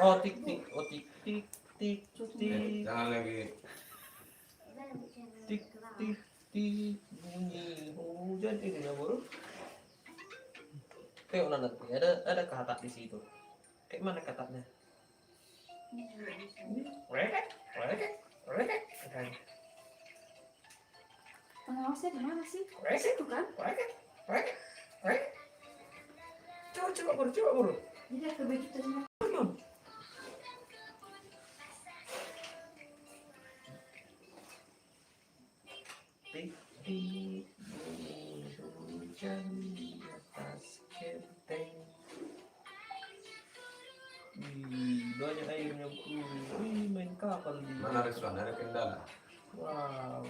Oh, tik tik, oh tik tik tik tik Jangan lagi. tik tik tik bunyi hujan ini ya bro. Tengok nanti ada katak di situ. Kayak mana kataknya? Reket, reket, reket. Pengawasnya di mana sih? Reket, Situ kan? reket, reket, reket. Coba bro, coba bro. Jadi ada begitu semua. Tik tik bunyi hujan di atas genteng. Banyak airnya bro. Main kapal di. Mana Rizwan? Ada kendala? Wow,